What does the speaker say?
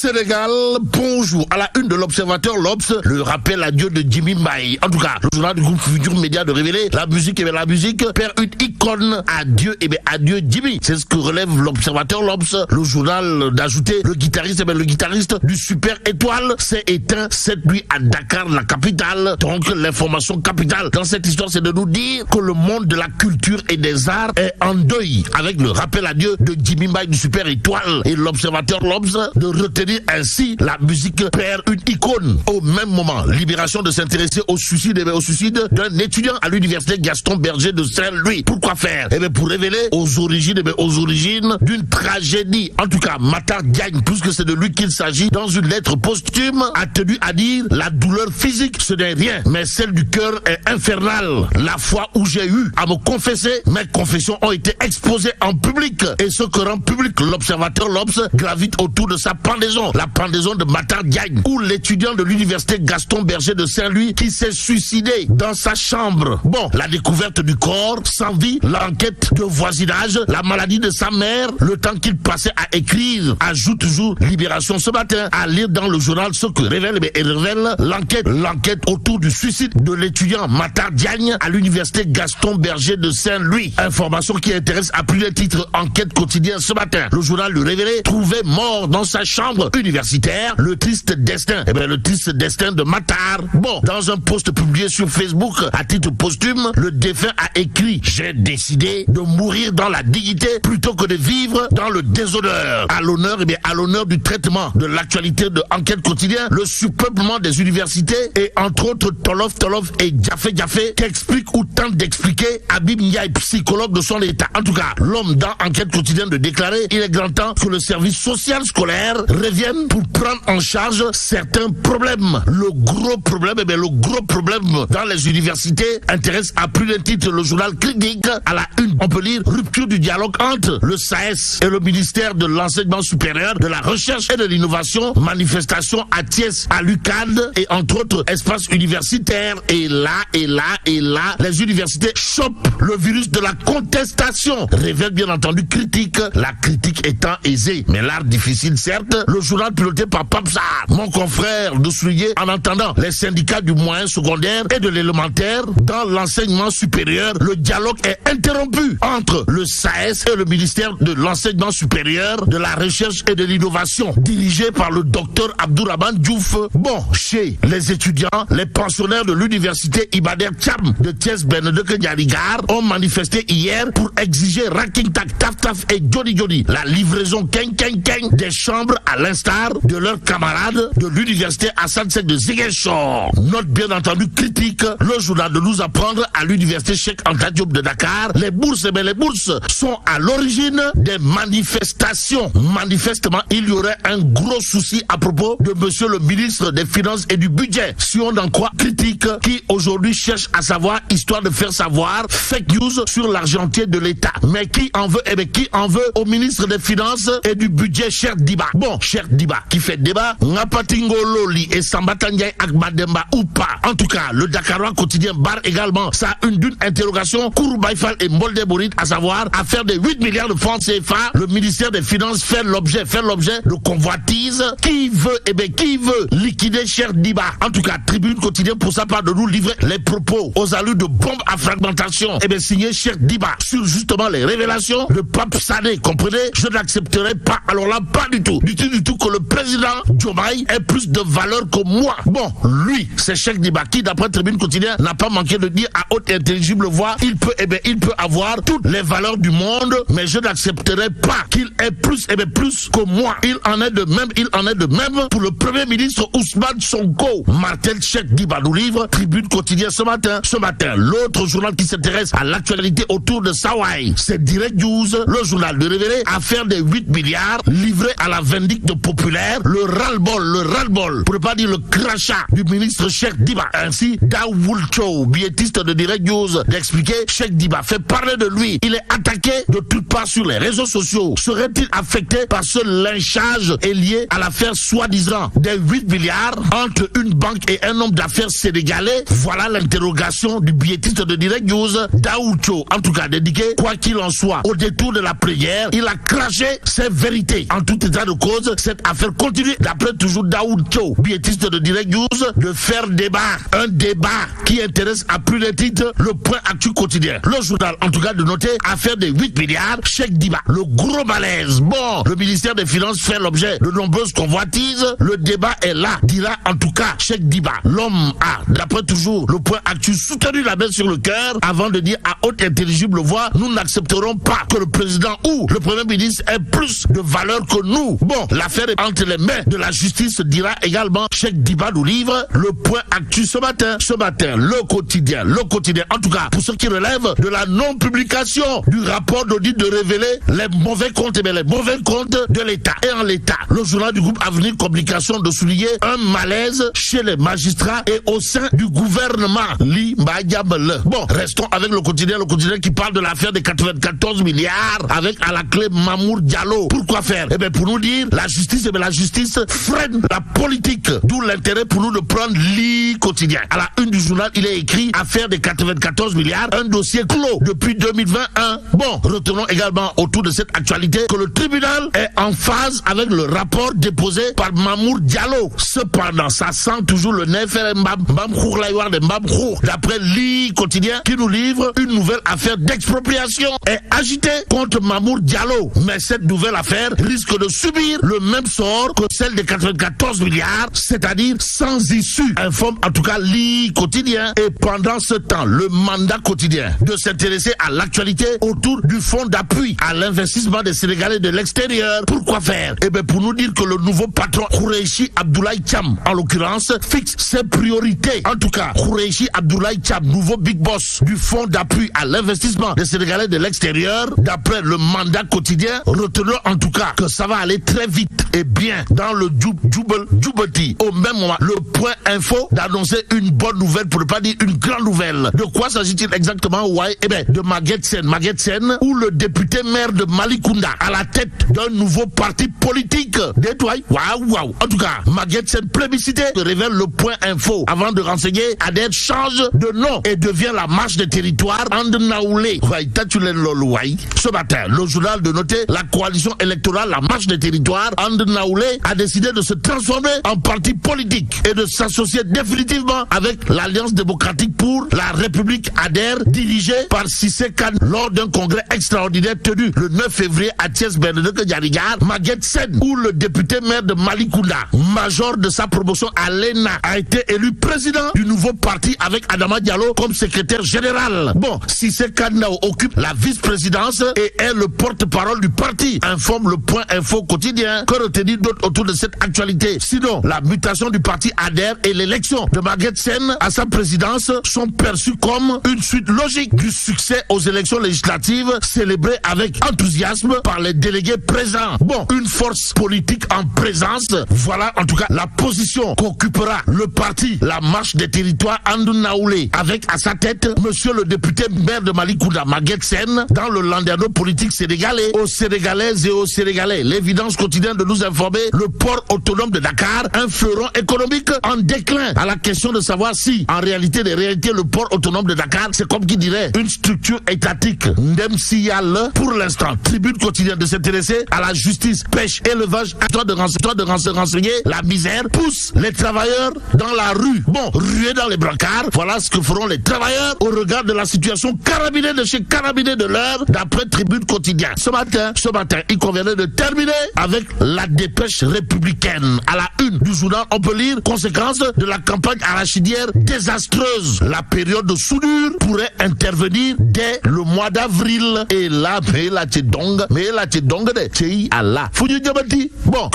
Sénégal, bonjour. À la une de l'Observateur, l'Obs, le rappel à Dieu de Jimmy Mbaye. En tout cas, le journal du groupe Futur Média de révéler la musique, la musique perd une icône. Adieu, adieu Jimmy. C'est ce que relève l'Observateur, l'Obs. Le journal d'ajouter le guitariste du Super Étoile s'est éteint cette nuit à Dakar, la capitale. Donc, l'information capitale dans cette histoire, c'est de nous dire que le monde de la culture et des arts est en deuil avec le rappel à Dieu de Jimmy Mbaye du Super Étoile. Et l'Observateur, l'Obs, de retenir ainsi la musique perd une icône. Au même moment, Libération de s'intéresser au suicide d'un étudiant à l'université Gaston Berger de Saint-Louis. Pourquoi faire? Pour révéler aux origines d'une tragédie. En tout cas, Matar Diagne, puisque c'est de lui qu'il s'agit, dans une lettre posthume, a tenu à dire la douleur physique, ce n'est rien, mais celle du cœur est infernale. La fois où j'ai eu à me confesser, mes confessions ont été exposées en public. Et ce que rend public l'Observateur, l'Obs, gravite autour de sa pendaison, la pendaison de Matar Diagne, où l'étudiant de l'université Gaston Berger de Saint-Louis qui s'est suicidé dans sa chambre. Bon, la découverte du corps sans vie, l'enquête de voisinage, la maladie de sa mère, le temps qu'il passait à écrire, ajoute toujours Libération ce matin à lire dans le journal ce que révèle l'enquête autour du suicide de l'étudiant Matar Diagne à l'université Gaston Berger de Saint-Louis. Information qui intéresse à plus de titres. Enquête quotidienne ce matin. Le journal Le Révélé trouvait mort dans sa chambre universitaire le triste destin. Le triste destin de Matar. Bon, dans un post publié sur Facebook à titre posthume, le défunt a écrit: j'ai décidé de mourir dans la dignité plutôt que de vivre dans le déshonneur. À l'honneur du traitement de l'actualité de Enquête quotidienne, le surpeuplement des universités et entre autres Tolof et Diafé qu'explique ou tente d'expliquer Habib Ndiaye, psychologue de son état. En tout cas, l'homme dans Enquête quotidienne de déclarer: il est grand temps que le service social scolaire revienne pour prendre en charge certains problèmes. Le gros problème dans les universités intéresse à plus d'un titre le journal Critique. À la une, on peut lire rupture du dialogue entre le SAES et le ministère de l'Enseignement supérieur, de la Recherche et de l'Innovation. Manifestation à Thiès, à l'UCAD et entre autres espaces universitaires. Et là, les universités chopent le virus de la contestation. Révèle bien entendu Critique. La critique étant aisée, mais l'art difficile certes. Le journal piloté par Papsar, mon confrère, de souligner en entendant les syndicats du moyen secondaire et de l'élémentaire dans l'enseignement supérieur, le dialogue est interrompu entre le SAES et le ministère de l'Enseignement supérieur, de la Recherche et de l'Innovation, dirigé par le docteur Abdourahmane Diouf. Bon, chez les étudiants, les pensionnaires de l'université Iba Der Thiam de Thiès Benedek Ndialigar ont manifesté hier pour exiger Raking Tak Taf et Jody la livraison Keng des chambres à l'instar de leurs camarades de l'université Hassan Sek de Ziguinchor. Note bien entendu Critique, le journal de nous apprendre à l'université Cheikh Anta Diop de Dakar, les bourses sont à l'origine des manifestations. Manifestement, il y aurait un gros souci à propos de monsieur le ministre des Finances et du Budget. Si on en croit Critique, qui aujourd'hui cherche à savoir, histoire de faire savoir, fake news sur l'argentier de l'État. Mais qui en veut? Qui en veut au ministre des Finances et du Budget, Cheikh Diba? Bon, Cheikh Diba, qui fait débat, Ngapatingo Loli et Sambata Ndiaye Akbademba ou pas. En tout cas, le Dakarois quotidien barre également ça d'une interrogation, Kourou Baïfal et Molde Borid, à savoir, affaire de 8 milliards de francs CFA, le ministère des Finances fait l'objet de convoitise. Qui veut liquider Cheikh Diba? En tout cas, Tribune quotidien pour sa part de nous livrer les propos aux allures de bombes à fragmentation. Signé Cheikh Diba sur justement les révélations de Pape Sané. Comprenez? Je n'accepterai pas, alors là, pas du tout que le président Diomaye ait plus de valeur que moi. Bon, lui, c'est Cheikh Diba qui, d'après Tribune quotidien, n'a pas manqué de dire à haute et intelligible voix, il peut avoir toutes les valeurs du monde, mais je n'accepterai pas qu'il ait plus que moi. Il en est de même pour le premier ministre Ousmane Sonko. Martel Cheikh Diba nous livre Tribune quotidien ce matin. L'autre journal qui s'intéresse à l'actualité autour de Sawai, c'est Direct News, le journal de révélé, affaire des 8 milliards livrés à la vindicte populaire, le ras-le-bol, pour ne pas dire le crachat du ministre Cheikh Diba. Ainsi, Daoul Chow, billettiste de Direct News, d'expliquer Cheikh Diba fait parler de lui. Il est attaqué de toutes parts sur les réseaux sociaux. Serait-il affecté par ce lynchage et lié à l'affaire soi-disant des 8 milliards entre une banque et un homme d'affaires sénégalais? Voilà l'interrogation du billettiste de Direct News, Daoul Chow. En tout cas, dédié, quoi qu'il en soit, au détour de la prière, il a craché ses vérités. En tout état de cause, cette cette affaire continue, d'après toujours Daoud Cho, biétiste de Direct News, de faire débat. Un débat qui intéresse à plus de titres le point actu quotidien. Le journal, en tout cas, de noter affaire des 8 milliards, chèque Diba. Le gros malaise. Bon, le ministère des Finances fait l'objet de nombreuses convoitises. Le débat est là, dira en tout cas chèque Diba. L'homme a, d'après toujours le point actu, soutenu la main sur le cœur avant de dire à haute intelligible voix, nous n'accepterons pas que le président ou le premier ministre ait plus de valeur que nous. Bon, l'affaire est entre les mains de la justice, dira également chèque Diba nous livre le point actu ce matin. Ce matin, le quotidien, en tout cas, pour ce qui relève de la non-publication du rapport d'audit de révéler les mauvais comptes, les mauvais comptes de l'État. Et en l'État, le journal du groupe Avenir Communication de souligner un malaise chez les magistrats et au sein du gouvernement. Bon, restons avec le quotidien qui parle de l'affaire des 94 milliards avec à la clé Mamour Diallo. Pourquoi faire? Eh bien, pour nous dire, la justice freine la politique. D'où l'intérêt pour nous de prendre quotidien. À la une du journal, il est écrit affaire des 94 milliards, un dossier clos depuis 2021. Bon, retenons également autour de cette actualité que le tribunal est en phase avec le rapport déposé par Mamour Diallo. Cependant, ça sent toujours le nez faire d'après quotidien qui nous livre une nouvelle affaire d'expropriation est agitée contre Mamour Diallo. Mais cette nouvelle affaire risque de subir le même sort que celle des 94 milliards, c'est-à-dire sans issue. Informe en tout cas quotidien. Et pendant ce temps, le mandat quotidien de s'intéresser à l'actualité autour du fonds d'appui à l'investissement des Sénégalais de l'extérieur. Pourquoi faire? Eh bien, pour nous dire que le nouveau patron Khoureyssi Abdoulaye Thiam, en l'occurrence, fixe ses priorités. En tout cas, Khoureyssi Abdoulaye Thiam, nouveau big boss du fonds d'appui à l'investissement des Sénégalais de l'extérieur, d'après le mandat quotidien, retenons en tout cas que ça va aller très vite et bien dans le Djibouti. Au même moment, le point info d'annoncer une bonne nouvelle, pour ne pas dire une grande nouvelle. De quoi s'agit-il exactement? Ouais, eh bien, de Maguette Sène, où le député maire de Malicounda, à la tête d'un nouveau parti politique. Waouh. En tout cas, Maguette Sène plébiscité révèle le point info avant de renseigner Adès change de nom et devient la marche des territoires Andnaoulé. Ce matin, le journal de noter la coalition électorale, la marche des territoires Andnaoulé a décidé de se transformer en parti politique et de s'associer définitivement avec l'Alliance démocratique pour la République ADER, dirigée par Cissé Kane lors d'un congrès extraordinaire tenu le 9 février à Thiès-Bernadette-Diarigar. Maguette Sène, où le député maire de Malicounda, major de sa promotion à l'ENA, a été élu président du nouveau parti avec Adama Diallo comme secrétaire général. Bon, Cissé Kane occupe la vice-présidence et est le porte-parole du parti, informe le point info quotidien. Que retenir d'autre autour de cette actualité? Sinon, la mutation du parti ADER et l'élection de Maguette Sène à sa présidence sont perçus comme une suite logique du succès aux élections législatives célébrées avec enthousiasme par les délégués présents. Bon, une force politique en présence. Voilà en tout cas la position qu'occupera le parti La Marche des Territoires Andnaoulé, avec à sa tête monsieur le député maire de Malicounda, Maguette Sène, dans le landerneau politique sénégalais. Aux Sénégalaises et aux Sénégalais, l'évidence quotidienne de nous informer le port autonome de Dakar, un fleuron économique en déclin. À la question de savoir si, en réalité, le port autonome de Dakar, c'est comme qui dirait une structure étatique. Ndem Siyal, pour l'instant, tribune quotidienne de s'intéresser à la justice, pêche, élevage, histoire de renseigner la misère, pousse les travailleurs dans la rue. Bon, ruer dans les brancards, voilà ce que feront les travailleurs au regard de la situation carabinée de chez carabinée de l'heure, d'après tribune quotidienne. Ce matin, il conviendrait de terminer avec la dépêche républicaine. À la une du journal, on peut lire conséquences de la campagne arachidière désastreuse. La période de soudure pourrait intervenir dès le mois d'avril. Et là, mais la tchedong de Allah. Bon.